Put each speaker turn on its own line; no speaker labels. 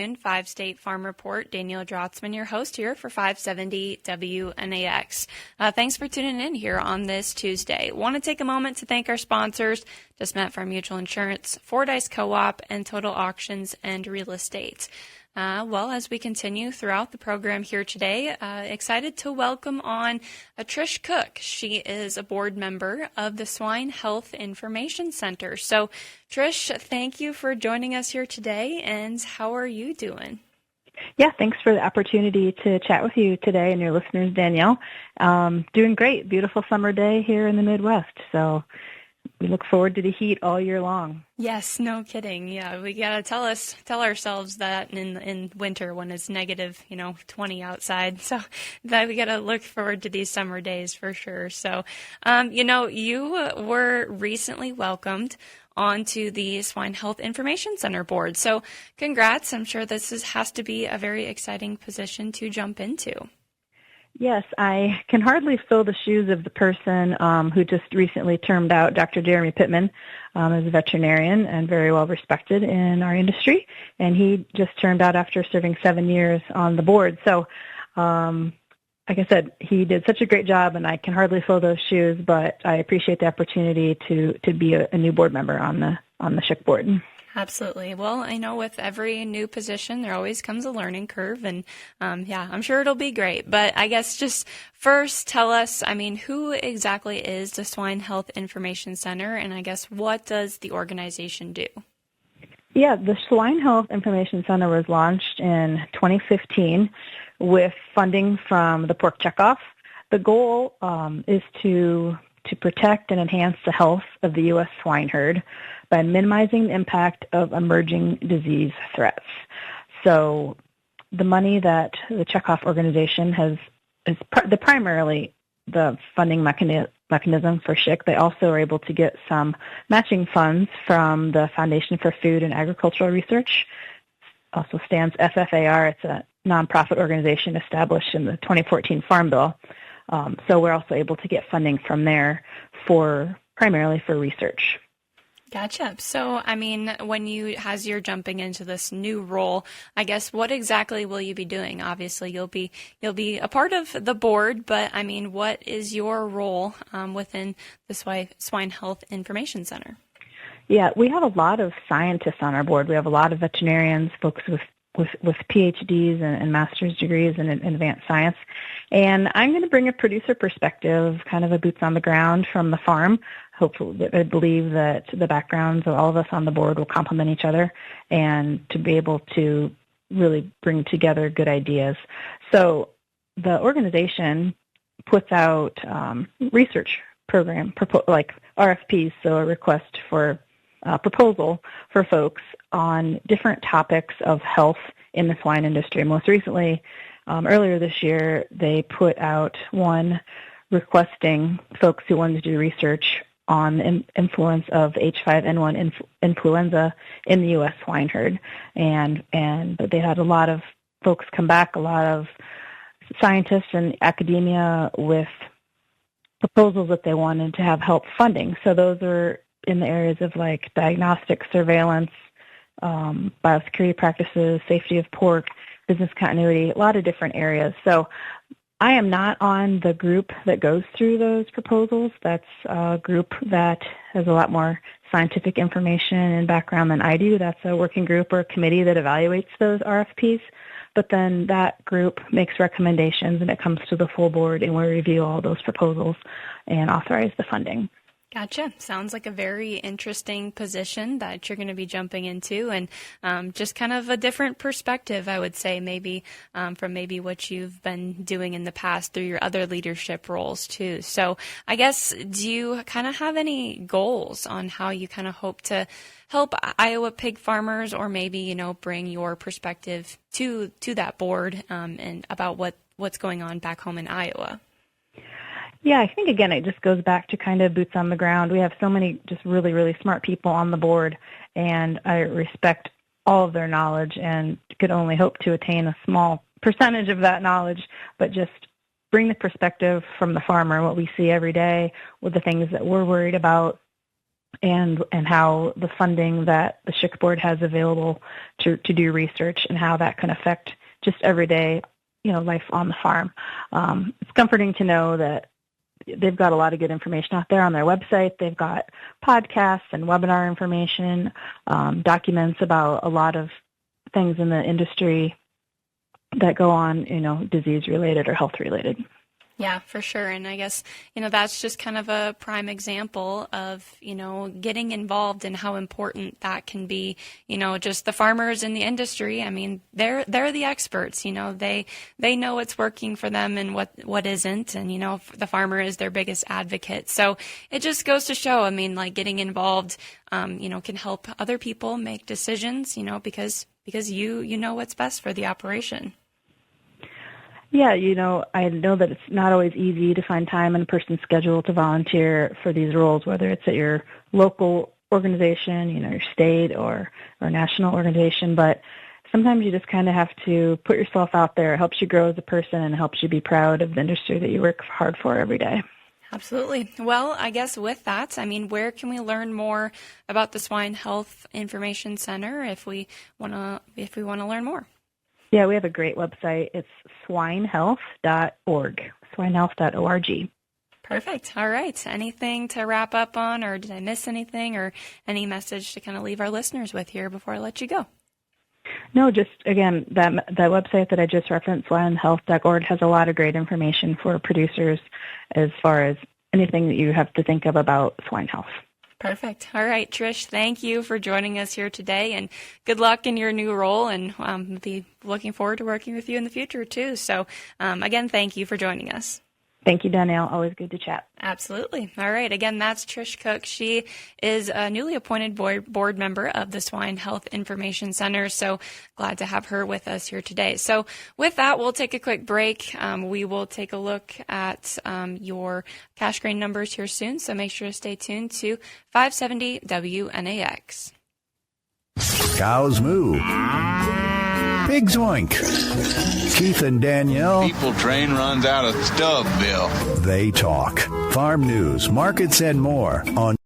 afternoon, 5-State Farm Report. Danielle Drotzman, your host here for 570 WNAX. Thanks for tuning in here on this Tuesday. Want to take a moment to thank our sponsors, Just Met Farm Mutual Insurance, Fordyce Co-op, and Total Auctions and Real Estate. As we continue throughout the program here today, excited to welcome on Trish Cook. She is a board member of the Swine Health Information Center. So, Trish, thank you for joining us here today, and how are you doing?
Yeah, thanks for the opportunity to chat with you today and your listeners, Danielle. Doing great. Beautiful summer day here in the Midwest. So we look forward to the heat all year long.
Yes, no kidding. Yeah, we gotta tell ourselves that in winter when it's negative, 20 outside. So that we gotta look forward to these summer days for sure. So, you were recently welcomed onto the Swine Health Information Center board. So congrats. I'm sure this has to be a very exciting position to jump into.
Yes, I can hardly fill the shoes of the person who just recently termed out, Dr. Jeremy Pittman, as a veterinarian and very well respected in our industry. And he just termed out after serving 7 years on the board. So, like I said, he did such a great job, and I can hardly fill those shoes, but I appreciate the opportunity to be a new board member on the SHIC board.
Absolutely. Well, I know with every new position, there always comes a learning curve, and I'm sure it'll be great. But I guess just first tell us, who exactly is the Swine Health Information Center, and I guess what does the organization do?
Yeah, the Swine Health Information Center was launched in 2015 with funding from the pork checkoff. The goal is to protect and enhance the health of the U.S. swine herd by minimizing the impact of emerging disease threats. So the money that the checkoff organization has is primarily the funding mechanism for SHIC. They also are able to get some matching funds from the Foundation for Food and Agricultural Research. Also stands FFAR. It's a nonprofit organization established in the 2014 Farm Bill. So we're also able to get funding from there primarily for research.
Gotcha. So, as you're jumping into this new role, I guess what exactly will you be doing? Obviously, you'll be a part of the board, but what is your role within the Swine Health Information Center?
Yeah, we have a lot of scientists on our board. We have a lot of veterinarians, folks with PhDs and master's degrees in advanced science. And I'm going to bring a producer perspective, kind of a boots on the ground from the farm. Hopefully, I believe that the backgrounds of all of us on the board will complement each other and to be able to really bring together good ideas. So the organization puts out research program, like RFPs, so a request for proposal for folks on different topics of health in the swine industry. Most recently, earlier this year, they put out one requesting folks who wanted to do research on the influence of H5N1 influenza in the U.S. swine herd. And they had a lot of folks come back, a lot of scientists and academia with proposals that they wanted to have help funding. So those are in the areas of like diagnostic surveillance, biosecurity practices, safety of pork, business continuity, a lot of different areas. So I am not on the group that goes through those proposals. That's a group that has a lot more scientific information and background than I do. That's a working group or a committee that evaluates those RFPs. But then that group makes recommendations and it comes to the full board and we review all those proposals and authorize the funding.
Gotcha. Sounds like a very interesting position that you're going to be jumping into, and just kind of a different perspective, I would say, maybe from maybe what you've been doing in the past through your other leadership roles too. So I guess, do you kind of have any goals on how you kind of hope to help Iowa pig farmers, or maybe, bring your perspective to that board and about what's going on back home in Iowa?
Yeah, I think, again, it just goes back to kind of boots on the ground. We have so many just really, really smart people on the board, and I respect all of their knowledge and could only hope to attain a small percentage of that knowledge, but just bring the perspective from the farmer, what we see every day, with the things that we're worried about, and how the funding that the SHIC board has available to do research and how that can affect just everyday, life on the farm. It's comforting to know that they've got a lot of good information out there on their website. They've got podcasts and webinar information, documents about a lot of things in the industry that go on, disease-related or health-related.
Yeah, for sure. And I guess, that's just kind of a prime example of, getting involved and how important that can be. Just the farmers in the industry. I mean, they're the experts, they know what's working for them and what isn't. And, the farmer is their biggest advocate. So it just goes to show, getting involved, can help other people make decisions, because you know what's best for the operation.
Yeah, I know that it's not always easy to find time in a person's schedule to volunteer for these roles, whether it's at your local organization, your state or national organization. But sometimes you just kind of have to put yourself out there. It helps you grow as a person and helps you be proud of the industry that you work hard for every day.
Absolutely. Well, I guess with that, where can we learn more about the Swine Health Information Center if we want to learn more?
Yeah, we have a great website. It's swinehealth.org, swinehealth.org.
Perfect. All right. Anything to wrap up on, or did I miss anything, or any message to kind of leave our listeners with here before I let you go?
No, just, again, that website that I just referenced, swinehealth.org, has a lot of great information for producers as far as anything that you have to think of about swine health.
Perfect. All right, Trish, thank you for joining us here today, and good luck in your new role, and be looking forward to working with you in the future, too. So, again, thank you for joining us.
Thank you, Danielle. Always good to chat.
Absolutely. All right. Again, that's Trish Cook. She is a newly appointed board member of the Swine Health Information Center. So glad to have her with us here today. So with that, we'll take a quick break. We will take a look at your cash grain numbers here soon. So make sure to stay tuned to 570 WNAX.
Cows moo. Pigs oink. Keith and Danielle.
People train runs out of Stubbville.
They talk. Farm news, markets, and more on